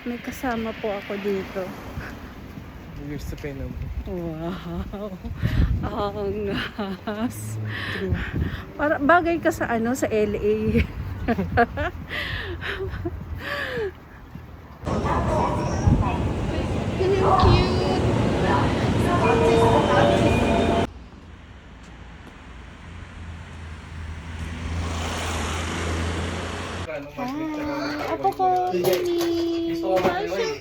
May kasama po ako dito. Here's the pen number. Wow. Ang gas. Para bagay ka sa ano, sa LA. Ako po, Mimi. So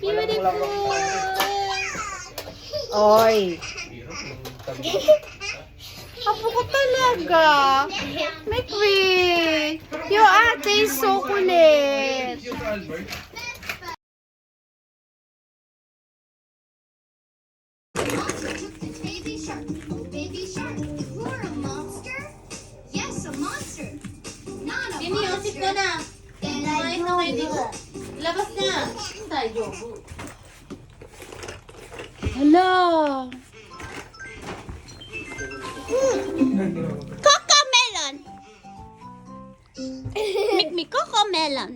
beautiful. Oy. Apo ko talaga. Mikwi. Yung ate is so kulit. Baby shark, oh baby shark, you're a monster? Yes, a monster. Not a Mimi, usip monster. ka na. And Kumain na kayo dito. Labas na. Tayo. Hala. Cocomelon. Mikmi, cocomelon.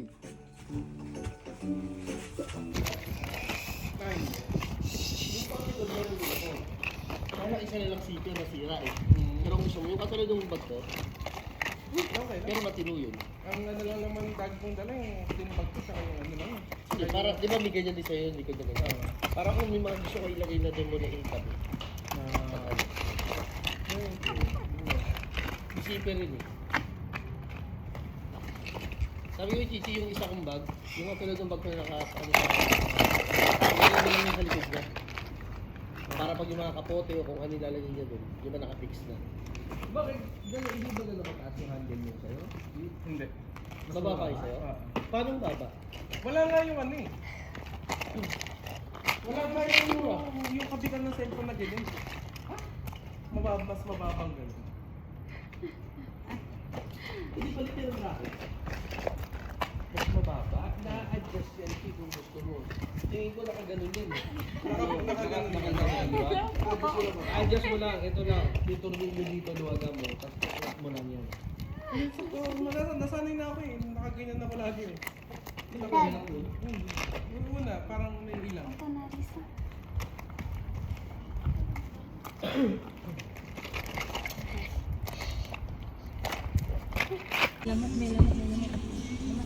Kaya isa nilang sipyo nasira eh. Pero kung gusto mo, yung katulad ng bag ko, Okay pero lang. matino yun. Ang ano lang naman bag mong dala yung tinbag ko sa ano lang. Hindi, para, di ba may ganyan din sa'yo, hindi ko na ganyan. Para kung may mga gusto ko ilagay na din mo na income eh. Isipe rin eh. Sabi ko, Chichi, yung isa kong bag, yung katulad ng bag ko na naka-ano sa ilagay mo lang yung sa likod na. Para pag yung mga kapote o kung ano ilalagay niya doon, di ba naka-fix na. Bakit? Gano'n, hindi ba gano'n mataas yung handle mo sa'yo? Hindi. Mababa kayo sa'yo? Paano baba? Wala nga yung ano eh. Wala nga yung kabitan ng cellphone na ganun. Mas mababang ganun. Hindi palit yung bracket. Mas mababa, na-adjust yan kung gusto mo. Tingin ko nakaganon din. Nakaganon, di ba? Adjust mo lang, ito lang. Dito rin mo dito, luwaga mo. Tapos lock mo lang yan. Nasanay na ako eh. Nakaganyan na ko lagi eh. Hindi na pwede lang yun. Yung una, parang may ilang.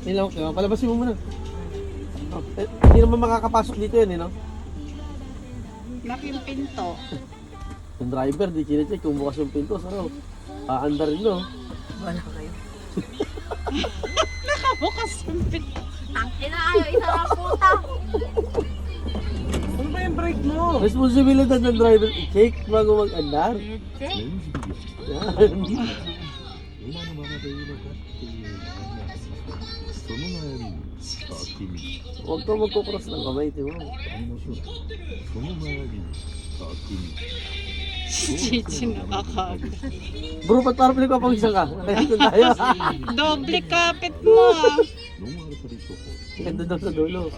May lamok ka, palabasin mo muna. Oh, hindi naman makakapasok dito yan, no? Lock yung pinto. Yung driver, di chinecheck kung bukas yung pinto, saro. Aanda rin, no? Wala kayo. Nakabukas yung pinto. Ina kayo, isa lang puta. Ano ba yung brake mo? Responsibilidad ng driver, i-check bago mag-andar. Yan. Huwag ka magkukross ng kamay, di ba? Si Chichi nakakaga. Bro, ba't parang pinagpapawisan ka? Kaya doon tayo. Doble kapit mo ah. Ganda daw sa dulo.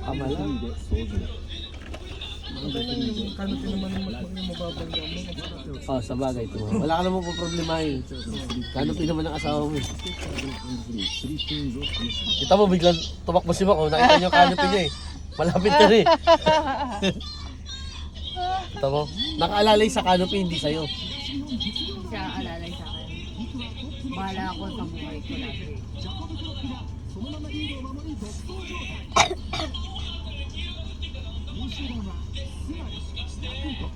Tama lang. Canopy naman yung mababang gamit. Oh, sa bagay ito. Wala ka namang problemahin. Canopy naman ang asawa mo. Kita mo biglang tumakbo si Mac. Nakita niyo yung canopy niya eh. Malapit na rin. Kita mo? Nakaalalay sa canopy, hindi sa'yo. Siya ang alalay sa akin. Bahala ako sa buhay ko lagi.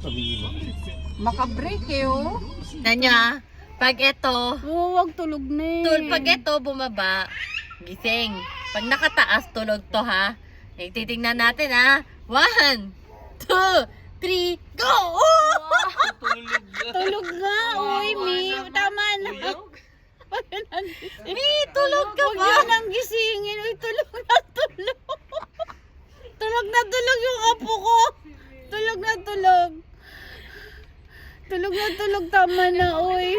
Sabihin mo. Makabreak eh oh. Nanya, pag ito, Huwag tulog na eh. pag ito bumaba, gising. Pag nakataas, tulog to ha. Eh, titingnan natin ha. 1, 2, 3, go! Tulog nga. Uy, Mi. Tama na. Mi, tulog ka Huwag ba? yun ang gisingin. Uy, tulog na tulog. Tulog na tulog yung apo ko. Tulog na tulog. Tulog na tulog. Tama na, uy.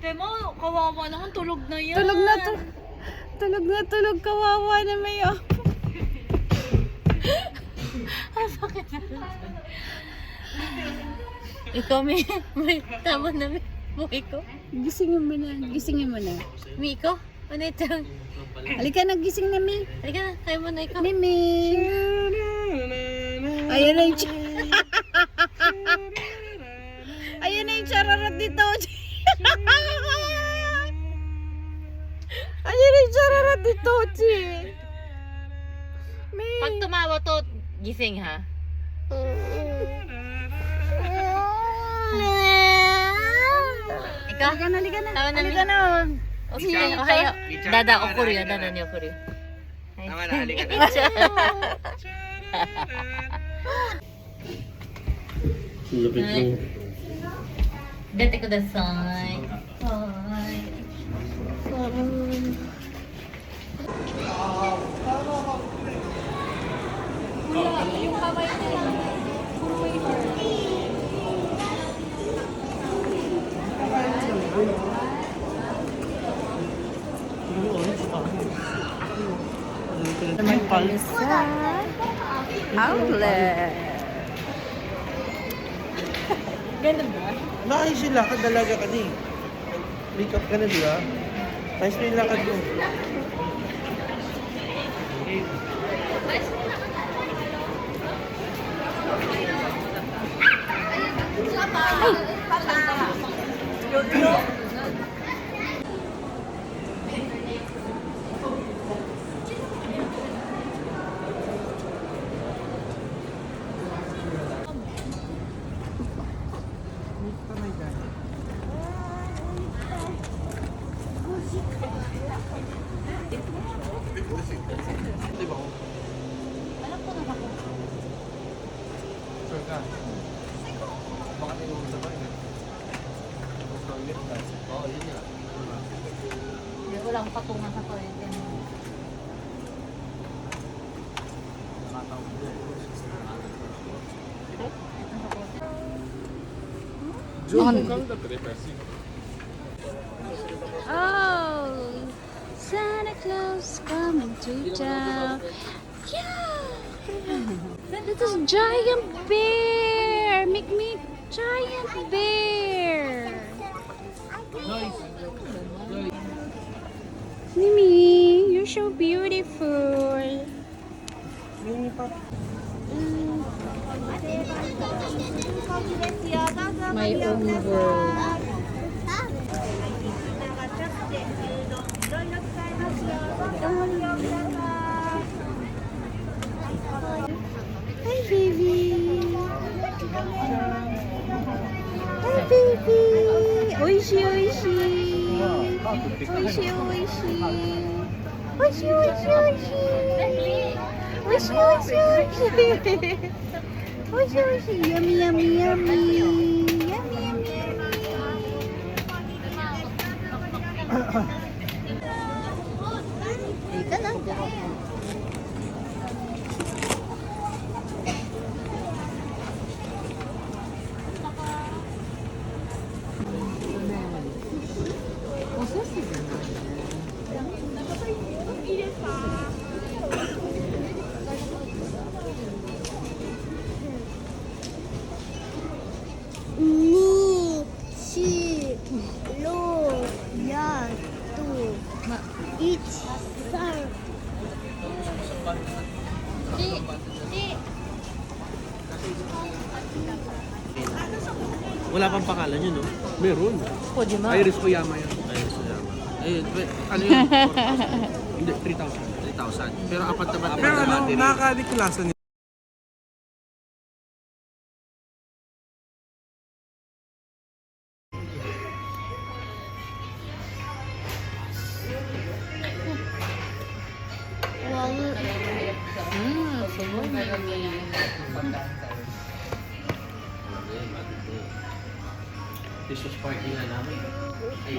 Temo, kawawa naman, tulog na yan. Tulog na tulog. Tulog na tulog. Kawawa na may apo. Ikaw, may tama na, Miko. Gisingin mo na. Gisingin mo na. Miko? Ano ito? Halika na, gising na, Mi. Halika na, kaya mo na ikaw. Mimi. Ayan na yung Ayan na yung chararat dito. Ayan na yung chararat dito, Chi. Mi. Pag tumawa to, gising ha. Ikaw? Halika na, halika na. Tama na, Halika Mi. na. Okay, okay. Dada, okuryo. Dada niyo, okuryo. Tama na, halika na. Lupit mo. Dati ko dasay. Hi. Outlet. Naayos yung lakad, dalaga ka din. Make up ka na, di ba? Ayos na yung lakad mo. Di ba? Sure ka? Baka tinulong sa bahay. Toilet ka? Oo, yun yun. Hindi, walang patungan sa kuwente. Oh, Santa Claus coming to town. Yeah, this is giant bear. Make me giant bear. Mimi, you're so beautiful. My own world. Hi, baby. Hi, baby. Oishi, oishi. Oishi, oishi. Oishi, oishi, oishi. Oishi, oishi, oishi. Oishi, oishi. Yummy, yummy, yummy. Yummy, yummy, yummy. Ika na. Ni, si, lo, ya, tu, ich, sar. Wala pang pangalan yun, no? Meron. Pwede mo. Iris Oyama yan. Iris Oyama. Ayun, ano yun? Hindi, 3,000. 3,000. Pero apat naman Pero ano, nakakaliklasan niya. Christmas party nga namin. Ay,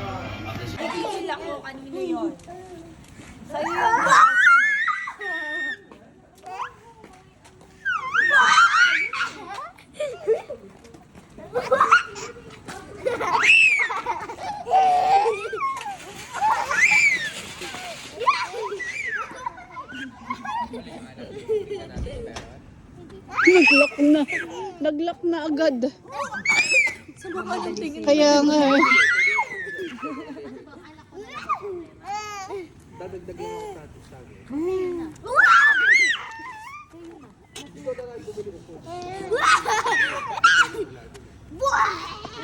Nag-lock na. Nag-lock na agad. Kaya nga eh. Dadagdagan yung status sa akin.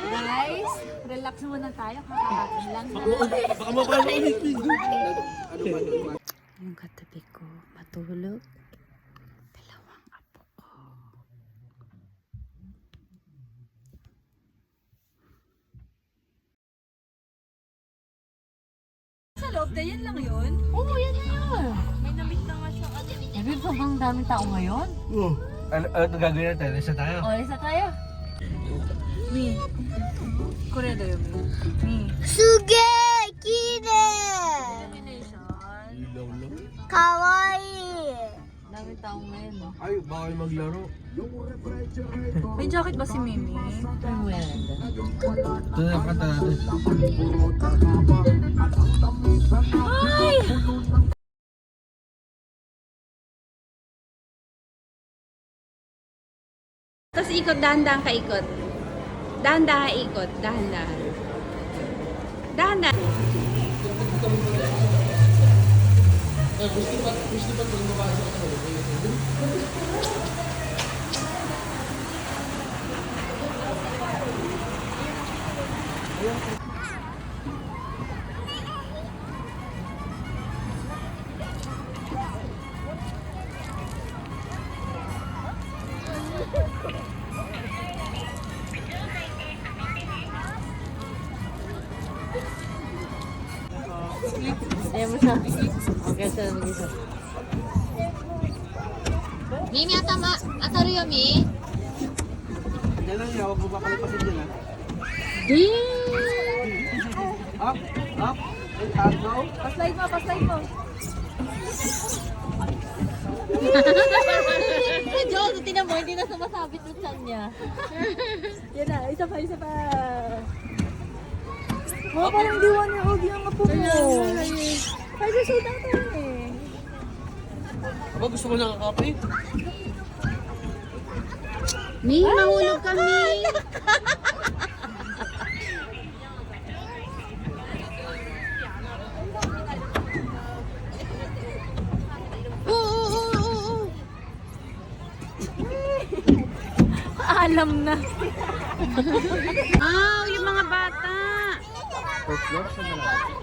Guys, relax muna tayo. Kakakain lang na. Baka mapalo ko yung pig. Ano ba? Yung katabi ko, matulog. Dalawang apo ko. Sa loob na yan lang yun? Oo, yan na yun. May namit na nga siya. Sabi, sobrang daming tao ngayon. Ano gagawin natin? Isa tayo? O, isa tayo. Mi. Koredo yun, Mi. Suge! Kire! Kawaii! Daming tao ngayon, no? Ay, bawal maglaro. May jacket ba si Mimi? Ay, meron. Ito na yung kanta natin. Tapos ikot, dahan-dahan ka ikot. Dahan-dahan ikot, dahan-dahan. Dahan-dahan. Ayaw mo siya. Okay, siya na mag-isa. Mimi, ataro yun, Mi. Yan lang yan, huwag mo papalipasin dyan ha. Up, up, and up, down. Paslide mo, paslide mo. Si John, tinan mo, hindi na sumasabit yung chan niya. Yan na, isa pa, isa pa. Mga parang diwan niya, huwag yung apo mo. Ay, susunod ang tayo eh. Aba, gusto mo nakakape? Mi, mahulog kami. Oo. Alam na. Ah, yung mga bata. First floor, saan na lang?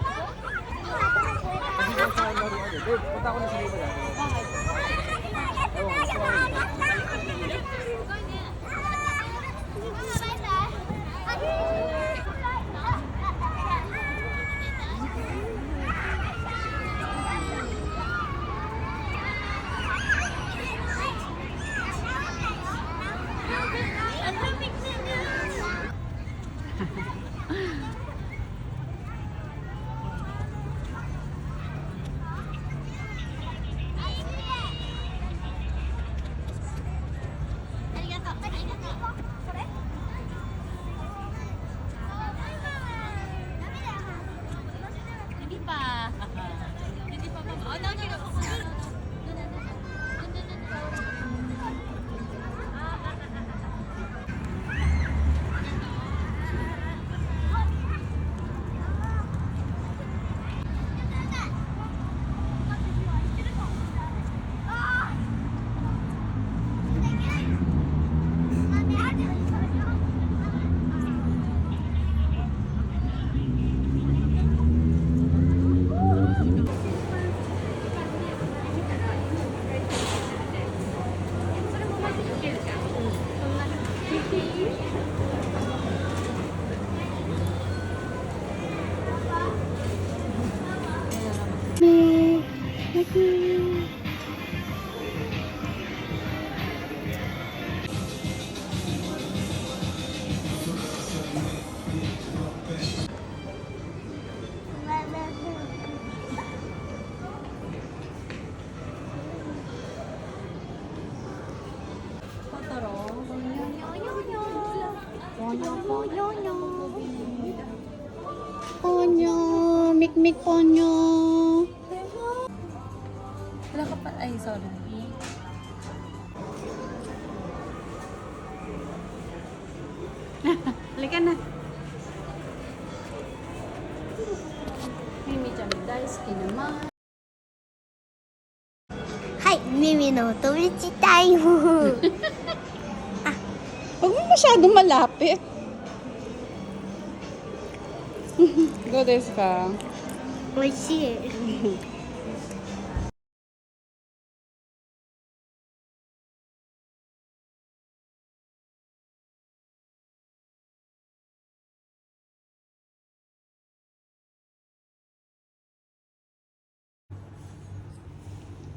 Kasi kung saan laro ano, babe, punta ko na sa iba natin. Ewan ko, saan na lang? Hindi pa. Hindi pa. Oh, no. Ponyo, mikmik ponyo. Wala ka pa, ay sorry. Halika na. Mimi chan daisuki naman. はい、耳のお友達タイム。 Huwag mo masyadong malapit. Go desu ka? 美味しい。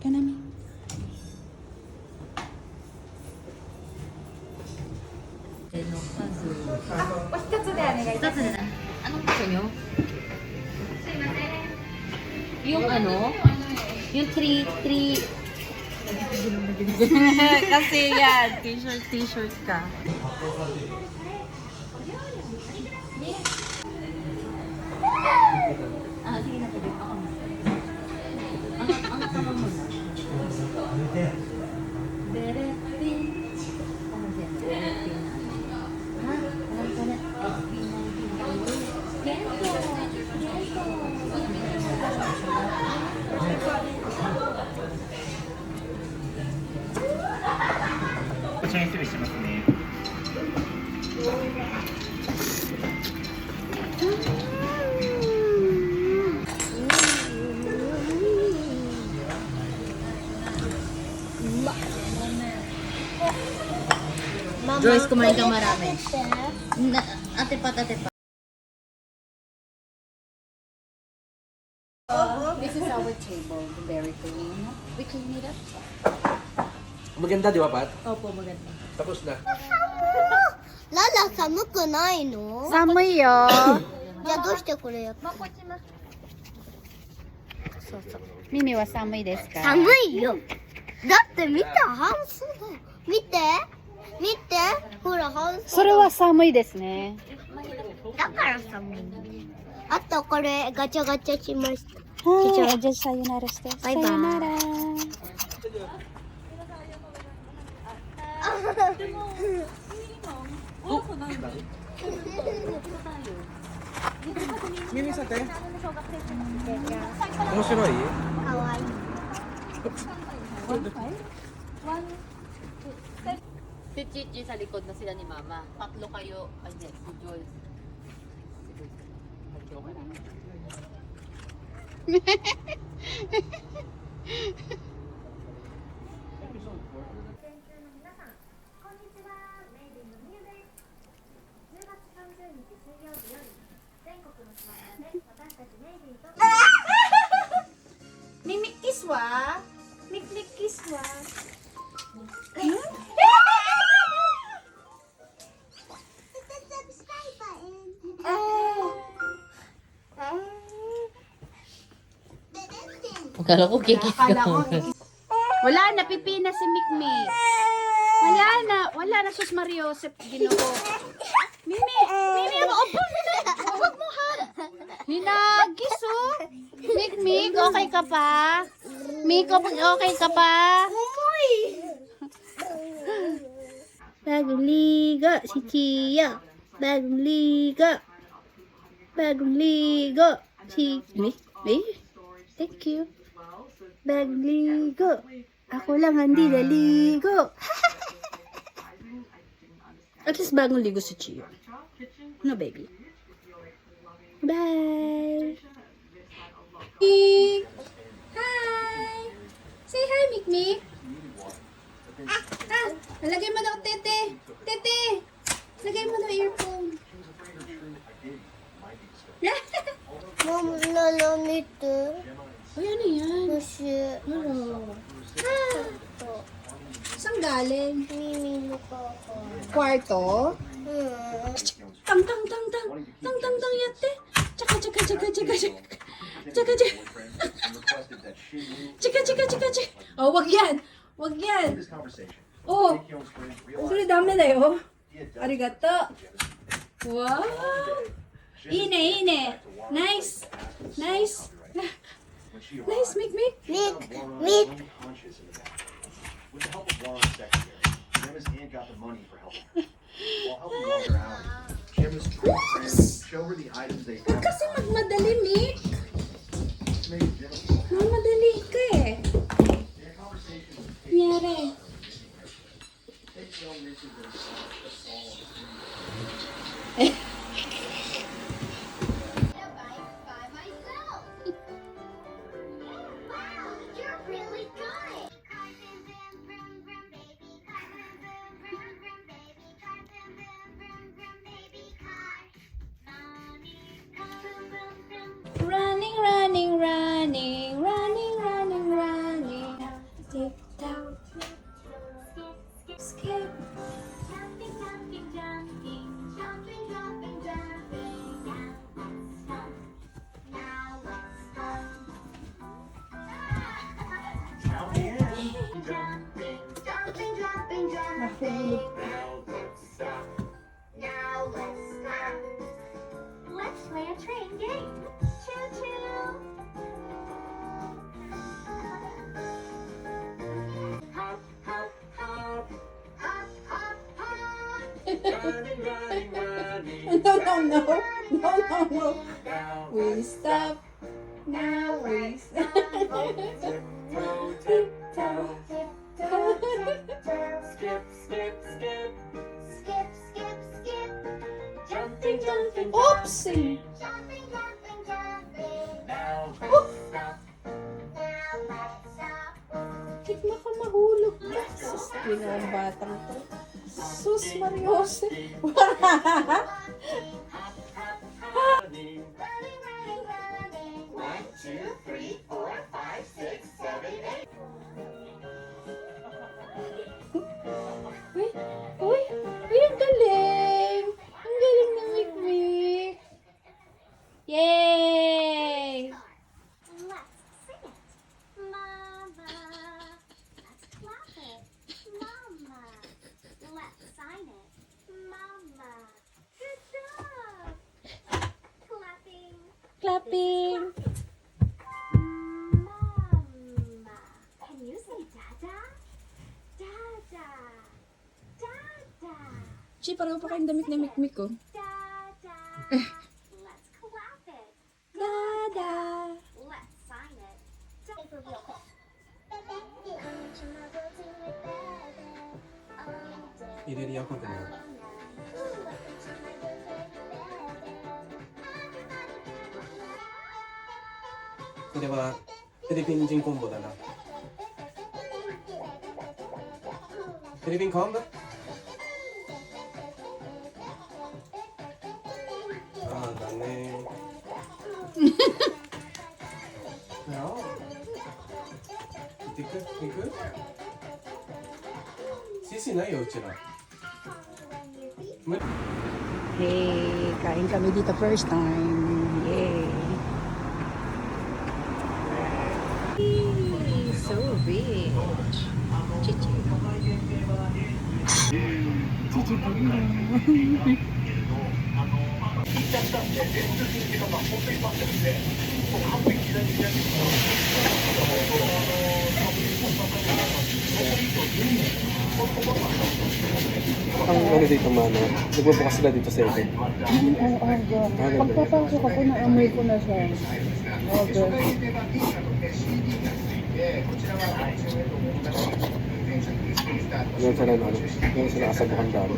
Kanami. Anong gusto nyo? Yung ano? Yung 3 Kasi yan, t-shirt ka. sige na, pwede ako na. Ang tama mo na. Berepin. Ano yan? Berepin na. Ha? Alam ka na. Gento. こちらに失礼しますね。 Joyce, kumain ka marami. Ate pa. This is our table, very clean. We clean it up. Maganda, di ba, Pat? Opo, maganda. Tapos na. ララ寒くないの？ Samoy yo. じゃあどうしてこれやっ Mimi wa samoy desu ka? 寒いよ。だって見て半数だよ。見て見てほら半数。それは寒いですね。だから寒いの。あとこれガチャガチャしました。はい、じゃあさよならして。バイバイさよなら。耳さて。面白い？かわいい。 Si Chichi sa likod na sila ni Mama. Tatlo kayo. Ay, yes, si Joyce. Si Joyce. Mag-joke ka lang. Mimik kiswa. Mikmik kiswa. Akala ko kikis ka. Wala na, pipina si Mikmik. Wala na, sus Mariosep, Ginoo. Mimi, upo na. Huwag mo ha. Hinagis, oh. Mikmik, okay ka pa? Miko, okay ka pa? Bagong liga si Chia. Bagong liga si... Thank you. Bagong ligo. Ako lang hindi naligo. At least bagong ligo si Chia. No, baby. Bye. Hi! Say hi, Mikmik. Lagay mo daw, tete. Tete! Lagay mo daw earphone. Mom, lala nito. Ay, ano yan? Kasi Ano? Saan galing? mimino ko ako. Kwarto? Hmm. Tang yatte. Tsaka. Tsaka. Oh, wag yan. Oh,それダメだよ。ありがとう。わー。いいね。Nice, Mik. Mik. With the help of Lauren's secretary, Emma's aunt got the money for helping her. While helping Walter out, show her the items they Huwag have. kasi magmadali, Mick. Make it difficult. Mamadali ka eh. In a conversation with Nangyari. Kate Young mentioned that the fall of A bike by myself. Wow, you're really good. Cars and vroom, vroom, vroom, baby cars and vroom, vroom, vroom, baby cars and vroom, vroom, vroom, baby cars. Mommy, vroom, vroom, vroom. Running, running, running, running, running, running. Tick tock, skip. Jumping, jumping, jumping, jumping, jumping, jumping. Now let's stop. Jumping, jumping, jumping, jumping. Now let's stop. Now let's stop. Let's play a train game. Choo choo. Hop, hop, hop. Hop, hop, hop. Running, running, running. No, no, no. No, no, no. We stop. Now we stop. Tiptoe, tiptoe, tiptoe, tiptoe. Skip, skip, skip. Skip, skip, skip. Jumping, jumping, Oopsie. jumping, jumping, jumping. Now let's stop. Now let's stop. Tignan ka mahulog ka. Sus, pinang batang to. Sus, Mariose. Running, running, running. 1, 2, 3, 4, 5, 6, 7, 8. Uy, uy, uy, ang galing. Ang galing ng Mikmik. Yay! Let's sing it. Mama, let's clap it. Mama, let's sign it. Mama, good job. Clapping. Clapping. Mama, can you say Dada? Dada. Dada. Chi, pareho pa kayong damit na Mikmik ko. Dada. Let's clap it. Dada. Let's sign it. Paper real quick. Iliriyan ko din. これはフィリピン人昆布だな。フィリピン昆布？ああだね。No. Tiku? Sisi na yo, uchira. Hey, kain kami dito first time. Yay! So rich. Chichi. Chichi bongo. Ang ano dito mano, nagbubukas sila dito sa event. Pagpapasok ako, naamoy ko na siya. Okay. Ngayon sila ano, ngayon sila asabuhan dami.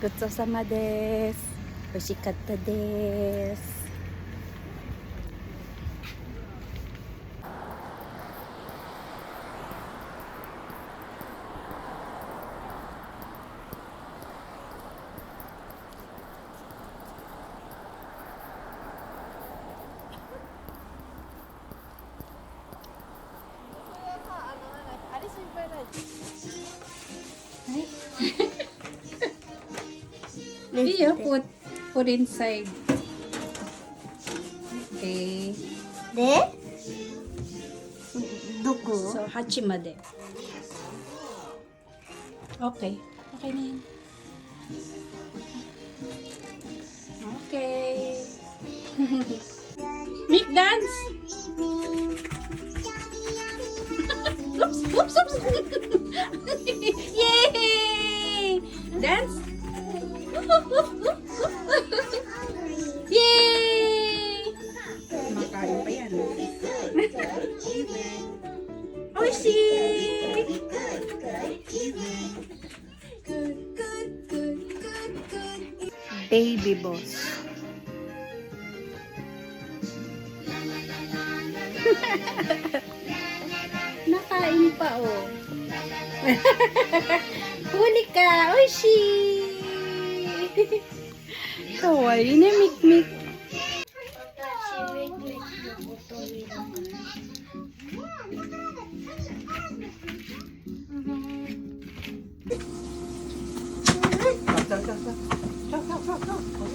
Gotsosama desu. Oishikatta desu. Iya, put inside. Okay. でどこ So, hachimade. Okay. Okay na yan. Okay. Mick, dance! oops, oops, oops! Yay! Oishi! Good, good, good, good, good. Baby boss. Nakain pa, oh. Huli ka, Oishi! Kawaii na mikmik.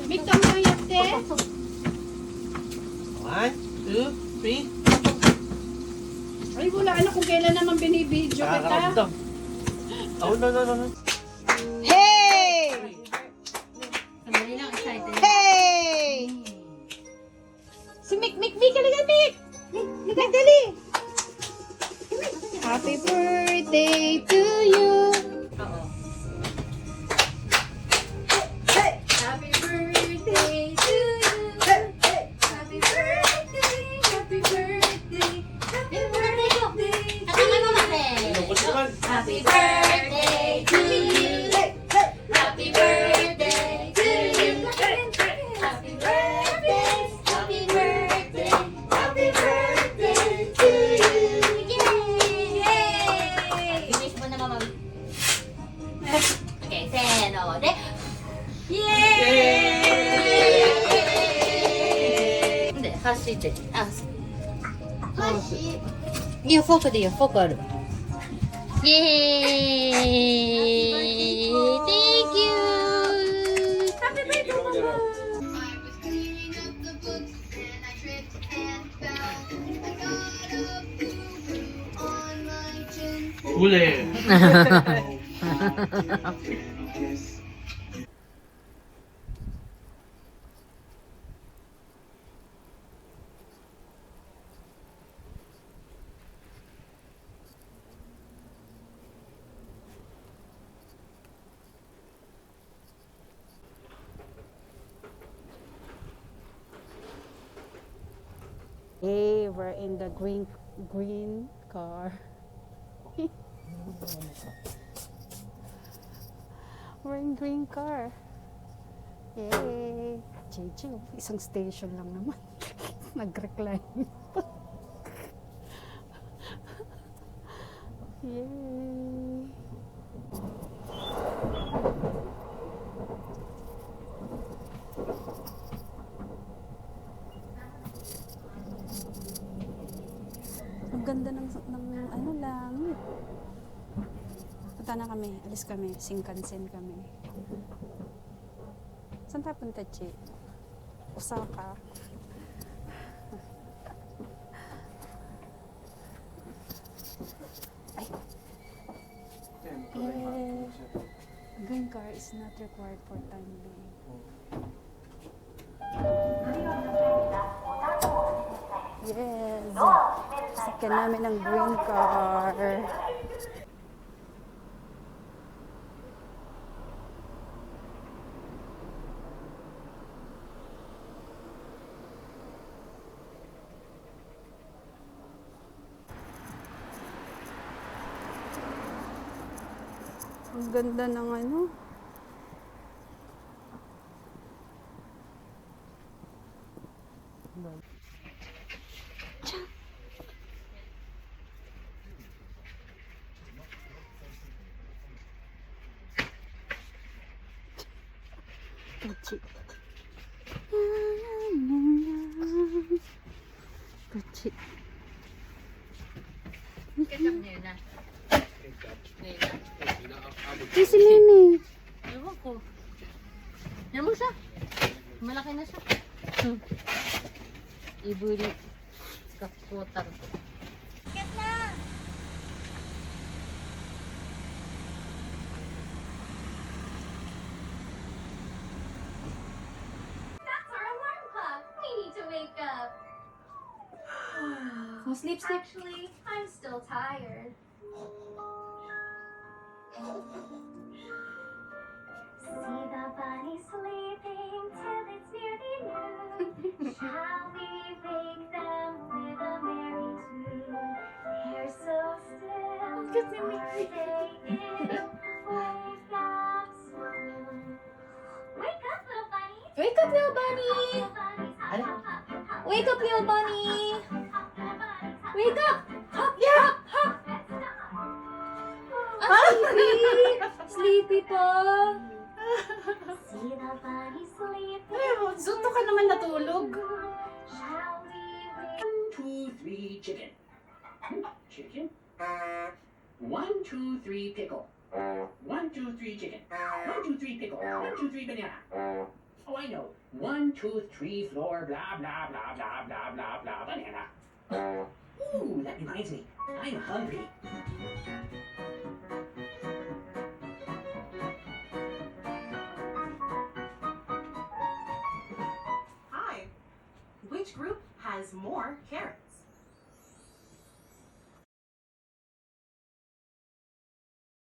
Mikto mo yatte. 1, 2, 3. Ay, wala na kung kailan naman binibidyo kita. Nakakaramdam. Oh, no, no, no, no. Hey! Sandali lang, excited. Hey! Si Mik, halika Mik! Mik, dali! Happy birthday to you! Oo. Happy birthday to you! Happy birthday! Happy birthday! Happy birthday! Kasama mo kasi. Lungkot naman. Happy birthday to you. Happy birthday to you. Happy birthday. Happy birthday. Happy birthday to you. Yay! Finish mo na, Mama. Okay, senode. Hindi, hashiで。あ、いや、フォークでいいよ、フォークある。イエーイ Thank you! Happy birthday, Mama! I was cleaning up the books and I tripped and fell. I got a boo-boo on my chin. Huli. Hey, we're in the green car. We're in green car. Yay! JJ, isang station lang naman. Nag-recline pa. Yay! Ang ganda ng ano langit. Punta na kami, alis kami, Shinkansen kami. Saan tayo punta, Chi? Osaka. Ay. Yeah. Green car is not required for time being. Yes. Sakyan namin ng green car. Ang ganda ng ano. Gucci. Gucci. Ketchup niyo na. Ay, si Mimi. Ewan ko. Yan mo siya. Malaki na siya. Iburi. Kaputar. That's our alarm clock. We need to wake up. Oh, sleep, sleep. Actually, I'm still tired. See the bunny sleeping till it's nearly noon. Shall we wake them with a merry tune? cute si Mikmi. Wake up, little bunnies. Wake up, little bunny! Little bunnies, hop, hop, hop, hop. Wake up, little bunny! Hop, little bunnies, hop, Wake up! Hop, hop, hop! let's stop. Ah, sleepy! Sleepy pa! See the bunnies sleeping. Eh, Zuto ka naman natulog. Shall we wake 1, 2, 3, chicken. Chicken. 1, 2, 3, pickle. 1, 2, 3, chicken. 1, 2, 3, pickle. 1, 2, 3, banana. Oh, I know. 1, 2, 3, floor, blah, blah, blah, blah, blah, blah, blah, banana. Ooh, that reminds me. I'm hungry. Hi. Which group has more carrots?